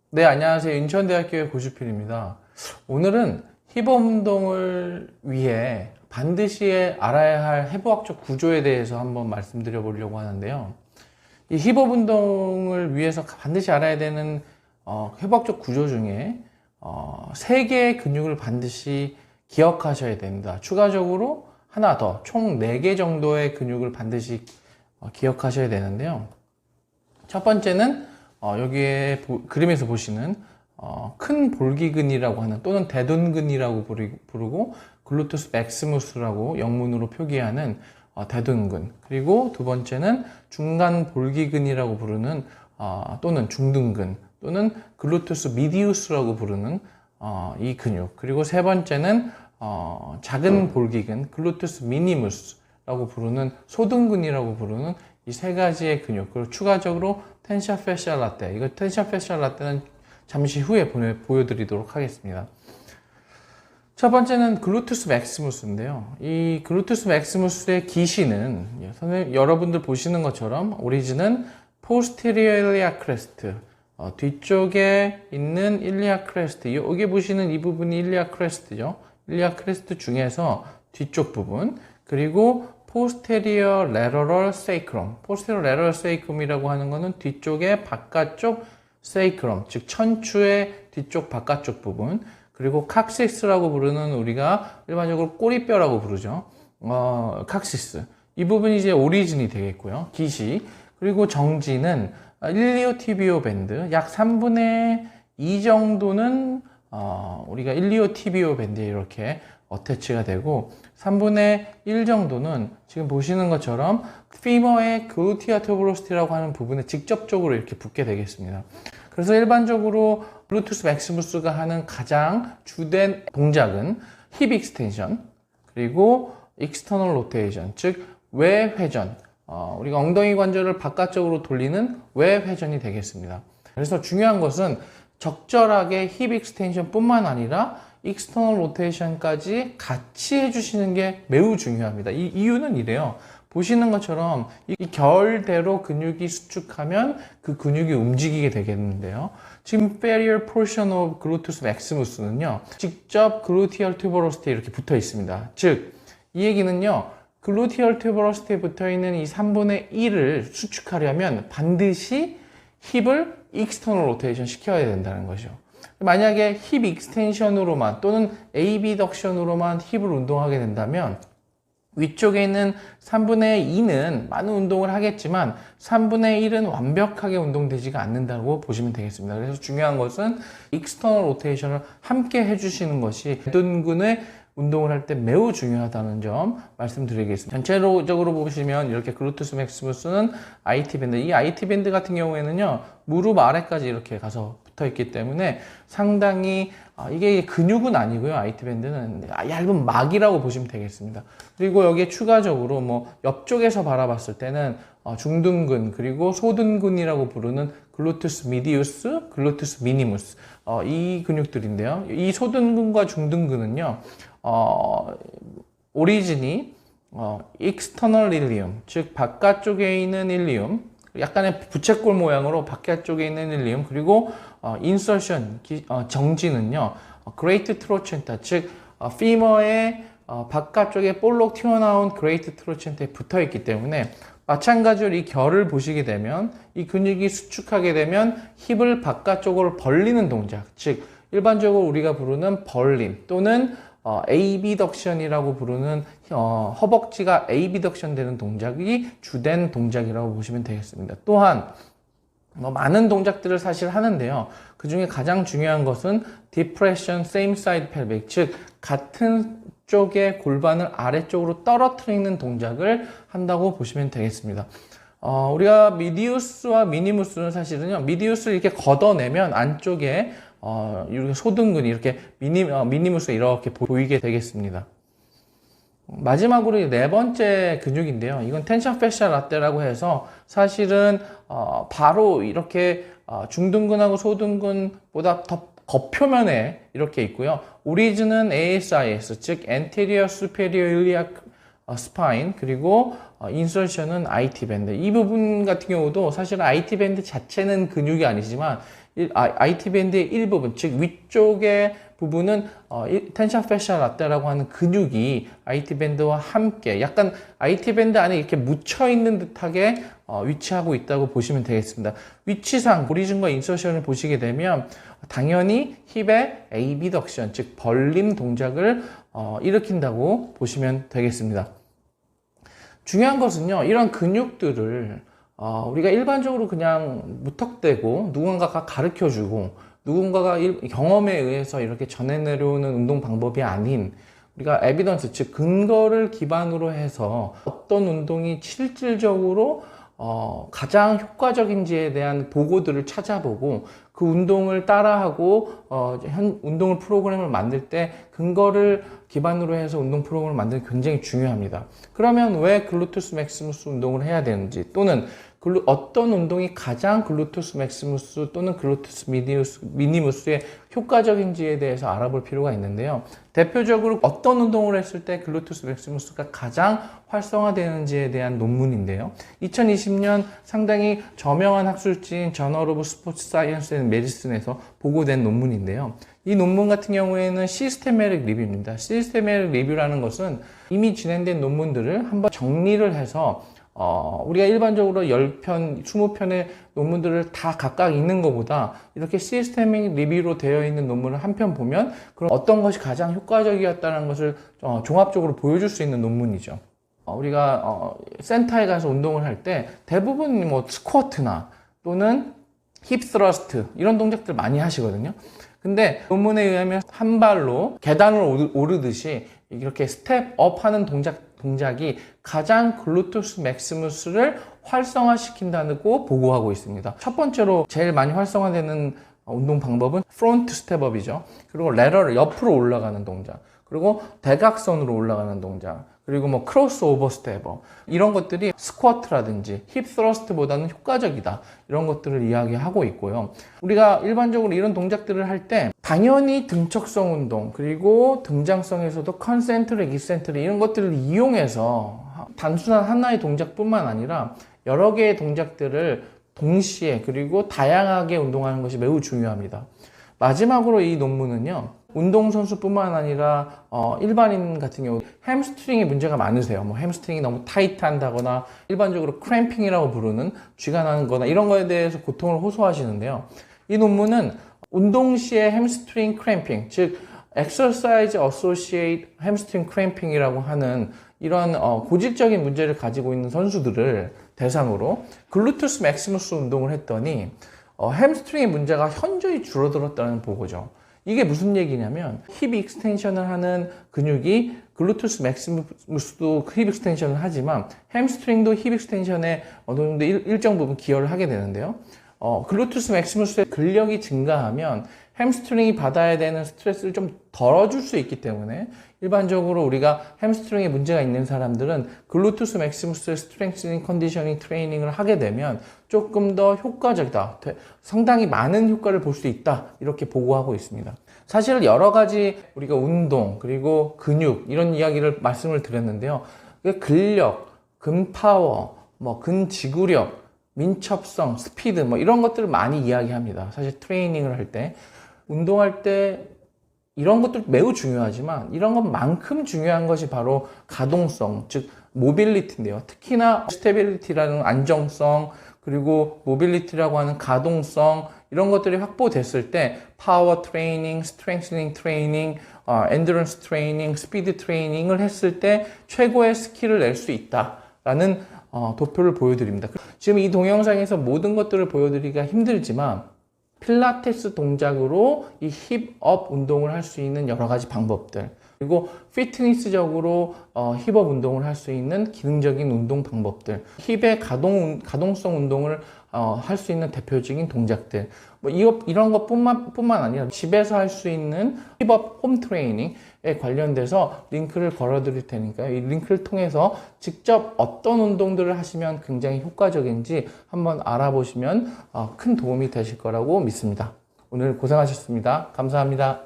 네, 안녕하세요. 인천대학교의 고주필입니다. 오늘은 힙업 운동을 위해 반드시 알아야 할 해부학적 구조에 대해서 한번 말씀드려 보려고 하는데요. 이 힙업 운동을 위해서 반드시 알아야 되는 해부학적 구조 중에 세 개의 근육을 반드시 기억하셔야 됩니다. 추가적으로 하나 더, 총 4개 정도의 근육을 반드시 기억하셔야 되는데요. 첫 번째는 여기에 그림에서 보시는 큰 볼기근이라고 하는 또는 대둔근이라고 부르고 글루투스 맥시무스라고 영문으로 표기하는 대둔근, 그리고 두 번째는 중간 볼기근이라고 부르는 또는 중둔근 또는 글루투스 미디우스라고 부르는 이 근육, 그리고 세 번째는 작은 볼기근 글루투스 미니무스라고 부르는 소둔근이라고 부르는 이 세 가지의 근육, 그리고 추가적으로 텐션 패시얼 라떼, 이거 텐션 패시얼 라떼는 잠시 후에 보여드리도록 하겠습니다. 첫 번째는 글루투스 맥시무스인데요. 이 글루투스 맥시무스의 기시는 선생님 여러분들 보시는 것처럼 오리진은 posterior iliac crest, 뒤쪽에 있는 일리아 크레스트, 여기 보시는 이 부분이 일리아 크레스트죠. 일리아 크레스트 중에서 뒤쪽 부분, 그리고 posterior lateral sacrum, posterior lateral sacrum이라고 하는 것은 뒤쪽의 바깥쪽 sacrum, 즉 천추의 뒤쪽 바깥쪽 부분, 그리고 칵시스라고 부르는 우리가 일반적으로 꼬리뼈라고 부르죠. 칵시스, 이 부분이 이제 오리진이 되겠고요. 기시, 그리고 정지는 일리오티비오 밴드, 약 3분의 2 정도는 우리가 일리오티비오 밴드에 이렇게 어태치가 되고 3분의 1 정도는 지금 보시는 것처럼 피머의 글루티아 투브로스티라고 하는 부분에 직접적으로 이렇게 붙게 되겠습니다. 그래서 일반적으로 블루투스 맥시무스가 하는 가장 주된 동작은 힙 익스텐션, 그리고 익스터널 로테이션, 즉 외회전, 우리가 엉덩이 관절을 바깥쪽으로 돌리는 외회전이 되겠습니다. 그래서 중요한 것은 적절하게 힙 익스텐션 뿐만 아니라 익스터널 로테이션까지 같이 해주시는 게 매우 중요합니다. 이 이유는 이래요. 보시는 것처럼 이 결대로 근육이 수축하면 그 근육이 움직이게 되겠는데요. 지금 inferior portion of gluteus maximus는요, 직접 gluteal tuberosity 이렇게 붙어 있습니다. 즉, 이 얘기는요, 글루티얼 튜버러스티에 붙어 있는 이 3분의 1을 수축하려면 반드시 힙을 익스터널 로테이션 시켜야 된다는 거죠. 만약에 힙 익스텐션으로만 또는 에이비덕션으로만 힙을 운동하게 된다면 위쪽에 있는 3분의 2는 많은 운동을 하겠지만 3분의 1은 완벽하게 운동되지가 않는다고 보시면 되겠습니다. 그래서 중요한 것은 익스터널 로테이션을 함께 해주시는 것이 대둔근의 운동을 할 때 매우 중요하다는 점 말씀드리겠습니다. 전체적으로 보시면 이렇게 글루투스 맥시무스는 IT 밴드, 이 IT 밴드 같은 경우에는요, 무릎 아래까지 이렇게 가서 붙어 있기 때문에 상당히 이게 근육은 아니고요. IT 밴드는 얇은 막이라고 보시면 되겠습니다. 그리고 여기에 추가적으로 뭐 옆쪽에서 바라봤을 때는 중둔근, 그리고 소둔근이라고 부르는 글루투스 미디우스, 글루투스 미니무스, 이 근육들인데요. 이 소둔근과 중둔근은요, 오리진이 익스터널 일리움, 즉 바깥쪽에 있는 일리움, 약간의 부채꼴 모양으로 바깥쪽에 있는 일리움, 그리고 인서션, 정지는요, 그레이트 트로첸타, 즉 피머의 바깥쪽에 볼록 튀어나온 그레이트 트로첸타에 붙어 있기 때문에 마찬가지로 이 결을 보시게 되면 이 근육이 수축하게 되면 힙을 바깥쪽으로 벌리는 동작, 즉 일반적으로 우리가 부르는 벌림 또는 에이비덕션이라고 부르는 허벅지가 에이비덕션 되는 동작이 주된 동작이라고 보시면 되겠습니다. 또한 많은 동작들을 사실 하는데요. 그 중에 가장 중요한 것은 depression same side pelvic, 즉 같은 쪽의 골반을 아래쪽으로 떨어뜨리는 동작을 한다고 보시면 되겠습니다. 우리가 미디우스와 미니무스는 사실은요, 미디우스를 이렇게 걷어내면 안쪽에 이렇게 소둔근이 이렇게 미니무스가 이렇게 보이게 되겠습니다. 마지막으로 네 번째 근육인데요. 이건 텐션 패시얼 라떼라고 해서 사실은 바로 이렇게 중둔근하고 소둔근보다 더 겉표면에 이렇게 있고요. 오리진은 ASIS, 즉 Anterior Superior Iliac Spine, 그리고 인설션은 IT 밴드. 이 부분 같은 경우도 사실 IT 밴드 자체는 근육이 아니지만 IT 밴드의 일부분, 즉 위쪽의 부분은 텐션 패시아 라테라고 하는 근육이 IT 밴드와 함께 약간 IT 밴드 안에 이렇게 묻혀 있는 듯하게 위치하고 있다고 보시면 되겠습니다. 위치상 오리진과 인서션을 보시게 되면 당연히 힙의 abduction, 즉 벌림 동작을 일으킨다고 보시면 되겠습니다. 중요한 것은요, 이런 근육들을 우리가 일반적으로 그냥 무턱대고 누군가가 가르쳐주고 누군가가 경험에 의해서 이렇게 전해 내려오는 운동 방법이 아닌 우리가 에비던스, 즉 근거를 기반으로 해서 어떤 운동이 실질적으로 가장 효과적인지에 대한 보고들을 찾아보고 그 운동을 따라하고 운동을 프로그램을 만들 때 근거를 기반으로 해서 운동 프로그램을 만드는 게 굉장히 중요합니다. 그러면 왜 글루테우스 맥시무스 운동을 해야 되는지, 또는 어떤 운동이 가장 글루테우스 맥시무스 또는 글루테우스 미니무스의 효과적인지에 대해서 알아볼 필요가 있는데요. 대표적으로 어떤 운동을 했을 때 글루테우스 맥시무스가 가장 활성화되는지에 대한 논문인데요. 2020년 상당히 저명한 학술지인 저널 오브 스포츠 사이언스 앤 메디슨에서 보고된 논문인데요. 이 논문 같은 경우에는 시스테메릭 리뷰입니다. 시스테메릭 리뷰라는 것은 이미 진행된 논문들을 한번 정리를 해서 우리가 일반적으로 10편, 20편의 논문들을 다 각각 읽는 것보다 이렇게 시스테믹 리뷰로 되어 있는 논문을 한 편 보면 그럼 어떤 것이 가장 효과적이었다는 것을 종합적으로 보여줄 수 있는 논문이죠. 우리가 센터에 가서 운동을 할 때 대부분 뭐 스쿼트나 또는 힙 스러스트 이런 동작들 많이 하시거든요. 근데 논문에 의하면 한 발로 계단을 오르듯이 이렇게 스텝업 하는 동작이 가장 글루테우스 맥시무스를 활성화시킨다고 보고하고 있습니다. 첫 번째로 제일 많이 활성화되는 운동 방법은 프론트 스텝업이죠. 그리고 레러를 옆으로 올라가는 동작, 그리고 대각선으로 올라가는 동작, 그리고 뭐 크로스 오버 스텝업, 이런 것들이 스쿼트라든지 힙 스러스트보다는 효과적이다, 이런 것들을 이야기하고 있고요. 우리가 일반적으로 이런 동작들을 할 때 당연히 등척성 운동, 그리고 등장성에서도 컨센트릭, 이센트릭 이런 것들을 이용해서 단순한 하나의 동작뿐만 아니라 여러 개의 동작들을 동시에 그리고 다양하게 운동하는 것이 매우 중요합니다. 마지막으로 이 논문은요, 운동선수뿐만 아니라 일반인 같은 경우 햄스트링에 문제가 많으세요. 뭐 햄스트링이 너무 타이트한다거나 일반적으로 크램핑이라고 부르는 쥐가 나는 거나 이런 거에 대해서 고통을 호소하시는데요. 이 논문은 운동 시에 햄스트링 크램핑, 즉 Exercise Associated Hamstring Cramping이라고 하는 이런 고질적인 문제를 가지고 있는 선수들을 대상으로 글루테우스 맥시무스 운동을 했더니 햄스트링의 문제가 현저히 줄어들었다는 보고죠. 이게 무슨 얘기냐면 힙 익스텐션을 하는 근육이 글루테우스 맥시무스도 힙 익스텐션을 하지만 햄스트링도 힙 익스텐션에 어느 정도 일정 부분 기여를 하게 되는데요. 글루테우스 맥시무스의 근력이 증가하면 햄스트링이 받아야 되는 스트레스를 좀 덜어줄 수 있기 때문에 일반적으로 우리가 햄스트링에 문제가 있는 사람들은 글루테우스 맥시무스의 스트렝스닝 컨디셔닝 트레이닝을 하게 되면 조금 더 효과적이다, 상당히 많은 효과를 볼 수 있다, 이렇게 보고하고 있습니다. 사실 여러 가지 우리가 운동 그리고 근육 이런 이야기를 말씀을 드렸는데요. 근력, 근파워, 뭐 근지구력, 민첩성, 스피드 뭐 이런 것들을 많이 이야기합니다. 사실 트레이닝을 할 때, 운동할 때 이런 것들 매우 중요하지만 이런 것만큼 중요한 것이 바로 가동성, 즉 모빌리티인데요. 특히나 스테빌리티라는 안정성, 그리고 모빌리티라고 하는 가동성, 이런 것들이 확보됐을 때 파워 트레이닝, 스트렝스닝 트레이닝, 엔드런스 트레이닝, 스피드 트레이닝을 했을 때 최고의 스킬을 낼 수 있다라는 도표를 보여드립니다. 지금 이 동영상에서 모든 것들을 보여드리기가 힘들지만 필라테스 동작으로 이 힙업 운동을 할 수 있는 여러 가지 방법들, 그리고 피트니스적으로 힙업 운동을 할 수 있는 기능적인 운동 방법들, 힙의 가동성 운동을 할 수 있는 대표적인 동작들, 뭐 이런 것뿐만 아니라 집에서 할 수 있는 힙업 홈 트레이닝에 관련돼서 링크를 걸어 드릴 테니까요. 이 링크를 통해서 직접 어떤 운동들을 하시면 굉장히 효과적인지 한번 알아보시면 큰 도움이 되실 거라고 믿습니다. 오늘 고생하셨습니다. 감사합니다.